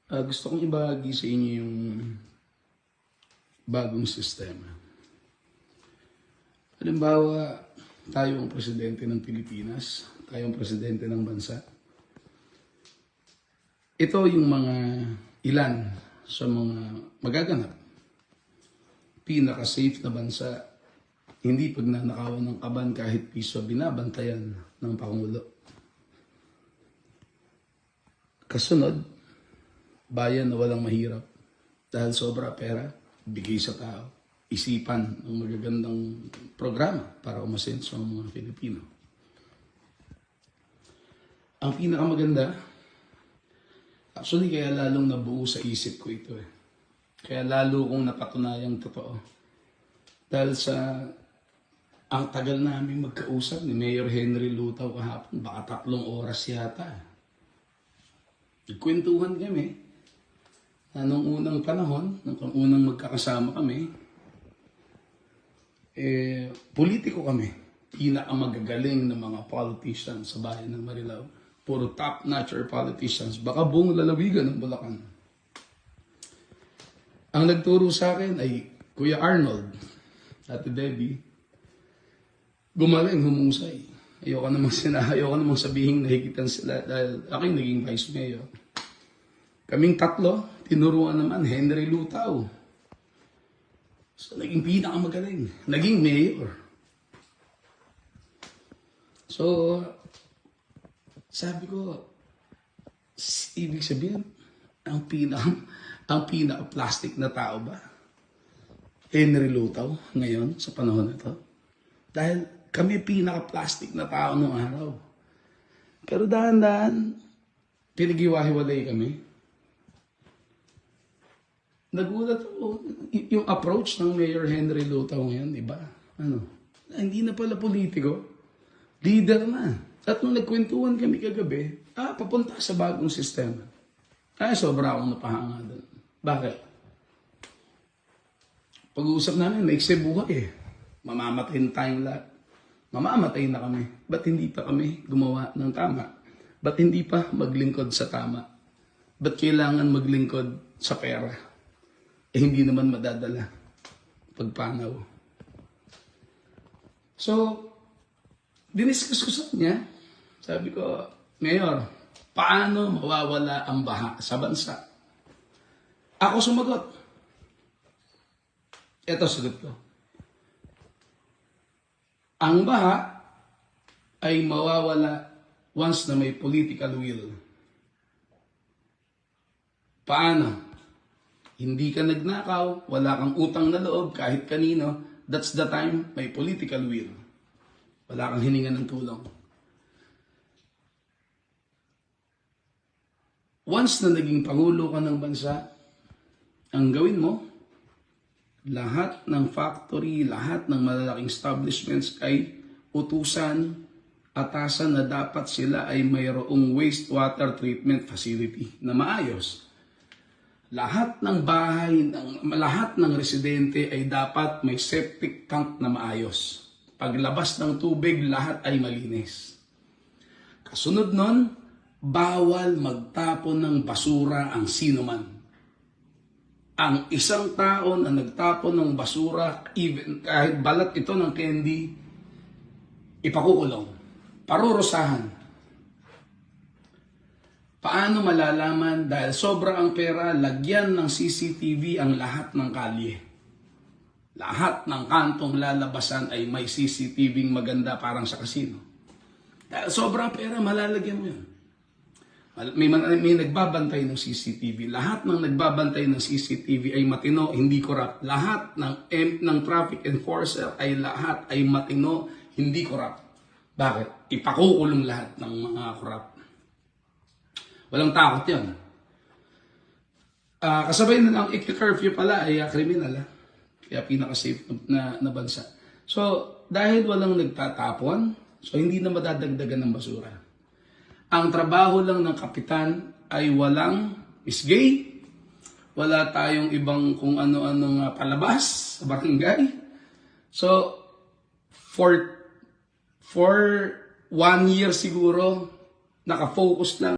Gusto kong ibahagi sa inyo yung bagong sistema. Halimbawa, tayo ang presidente ng Pilipinas, tayo ang presidente ng bansa. Ito yung mga ilan sa mga magaganap. Pinaka-safe na bansa, hindi pagnanakawan ng kaban kahit piso binabantayan ng Pangulo. Kasunod, bayan na walang mahirap dahil sobra pera, bigay sa tao, isipan ng magagandang programa para umasenso ang mga Pilipino. Ang pinakamaganda, actually kaya lalong nabuo sa isip ko ito eh. Kaya lalo kong napatunayang totoo. Dahil sa ang tagal namin magkausap ni Mayor Henry Lutaw kahapon, baka 3 oras yata. Nagkwentuhan kami. Nung unang panahon, nung unang magkakasama kami, politiko kami. Pinakamagagaling na mga politicians sa bayan ng Marilao. Puro top-notch politicians. Baka buong lalawigan ng Bulacan. Ang nagturo sa akin ay Kuya Arnold, Ate Debbie. Gumaling, humusay. Ayoko namang sabihin nahigitan sila dahil aking naging vice mayor. Kaming 3, tinuruan naman Henry Lutaw. So, naging pinakamagaling. Naging mayor. So, sabi ko, ibig sabihin, ang pinaka-plastic na tao ba? Henry Lutaw ngayon, sa panahon na ito. Dahil kami pinaka-plastic na tao noong araw. Pero dahan-dahan, pinag-iwahiwalay kami. Nagulat ako, yung approach ng Mayor Henry Lutaw ngayon, di ba? Hindi na pala politiko, leader na. At nung nagkwentuhan kami kagabi, papunta sa bagong sistema. Sobra akong napahanga doon. Bakit? Pag-uusap namin, maikse buhay eh. Mamamatayin tayong lahat. Mamamatay na kami. Ba't hindi pa kami gumawa ng tama? Ba't hindi pa maglingkod sa tama? Ba't kailangan maglingkod sa pera? Hindi naman madadala pagpanaw. So, diniscuss ko sa kanya. Sabi ko, Mayor, paano mawawala ang baha sa bansa? Ako sumagot. Ito sagot ko. Ang baha ay mawawala once na may political will. Paano? Hindi ka nagnakaw, wala kang utang na loob kahit kanino, that's the time may political will. Wala kang hiningan ng tulong. Once na naging pangulo ka ng bansa, ang gawin mo, lahat ng factory, lahat ng malalaking establishments ay utusan, atasan na dapat sila ay mayroong wastewater treatment facility na maayos. Lahat ng bahay, lahat ng residente ay dapat may septic tank na maayos. Paglabas ng tubig, lahat ay malinis. Kasunod nun, bawal magtapon ng basura ang sinuman. Ang isang tao na nagtapon ng basura, even kahit balat ito ng candy, ipakukulong, parurusahan. Paano malalaman? Dahil sobra ang pera, lagyan ng CCTV ang lahat ng kalye. Lahat ng kantong lalabasan ay may CCTV maganda parang sa kasino. Dahil sobra ang pera, malalagyan mo yun. May nagbabantay ng CCTV. Lahat ng nagbabantay ng CCTV ay matino, hindi corrupt. Lahat ng traffic enforcer ay lahat ay matino, hindi corrupt. Bakit? Ipakukulong lahat ng mga corrupt. Walang takot yun. Kasabay na ang curfew pala ay kriminal. Kaya pinaka-safe na bansa. So, dahil walang nagtatapon, so hindi na madadagdagan ng basura. Ang trabaho lang ng kapitan ay walang isgay, wala tayong ibang kung ano-anong palabas sa barangay. So, for 1 year siguro, nakafocus lang